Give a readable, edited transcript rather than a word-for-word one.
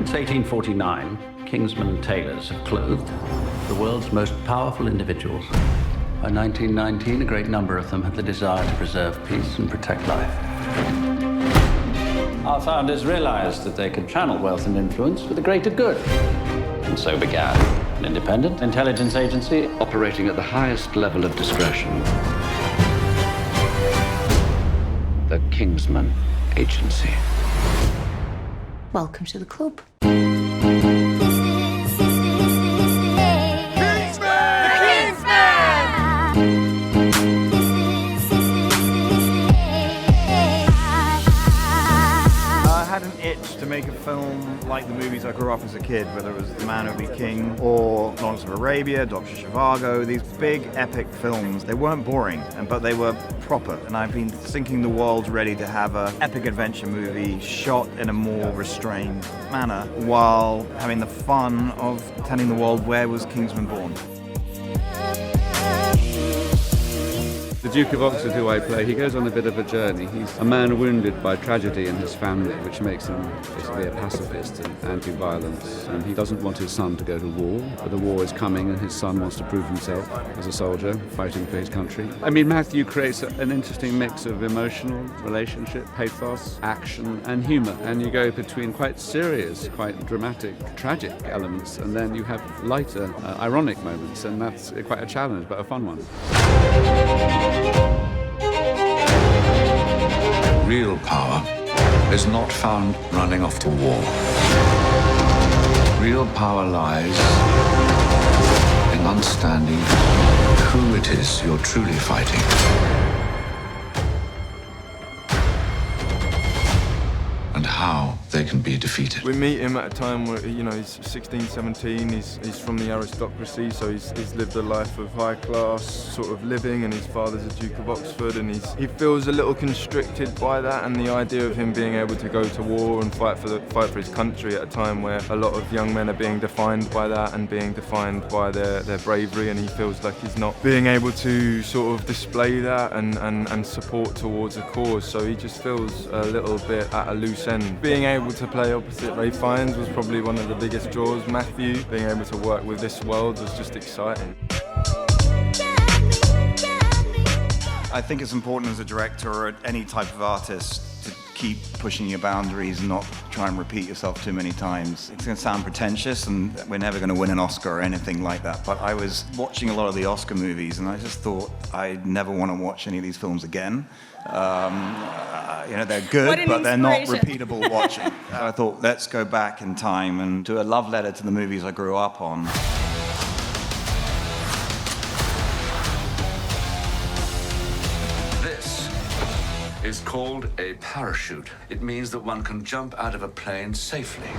Since 1849, Kingsman tailors have clothed the world's most powerful individuals. By 1919, a great number of them had the desire to preserve peace and protect life. Our founders realized that they could channel wealth and influence for the greater good. And so began an independent intelligence agency operating at the highest level of discretion. The Kingsman Agency. Welcome to the club. To make a film like the movies I grew up as a kid, whether it was The Man Who Would Be King or Lawrence of Arabia, Dr. Zhivago, these big epic films, they weren't boring, but they were proper. And I've been thinking the world's ready to have an epic adventure movie shot in a more restrained manner while having the fun of telling the world where was Kingsman born. The Duke of Oxford, who I play, he goes on a bit of a journey. He's a man wounded by tragedy in his family, which makes him basically a pacifist and anti-violence. And he doesn't want his son to go to war, but the war is coming and his son wants to prove himself as a soldier, fighting for his country. I mean, Matthew creates an interesting mix of emotional relationship, pathos, action, and humour. And you go between quite serious, quite dramatic, tragic elements, and then you have lighter, ironic moments, and that's quite a challenge, but a fun one. Real power is not found running off to war. Real power lies in understanding who it is you're truly fighting. And how they can be defeated. We meet him at a time where, he's 16, 17, he's from the aristocracy, so he's lived a life of high class sort of living, and his father's a Duke of Oxford, and he feels a little constricted by that, and the idea of him being able to go to war and fight for his country at a time where a lot of young men are being defined by that and being defined by their bravery, and he feels like he's not being able to sort of display that and support towards a cause, so he just feels a little bit at a loose end. Being able to play opposite Ray Fiennes was probably one of the biggest draws. Matthew, being able to work with this world was just exciting. I think it's important as a director or any type of artist to keep pushing your boundaries and not try and repeat yourself too many times. It's going to sound pretentious and we're never going to win an Oscar or anything like that, but I was watching a lot of the Oscar movies and I just thought I'd never want to watch any of these films again. They're good, but they're not repeatable watching. I thought, let's go back in time and do a love letter to the movies I grew up on. This is called a parachute. It means that one can jump out of a plane safely.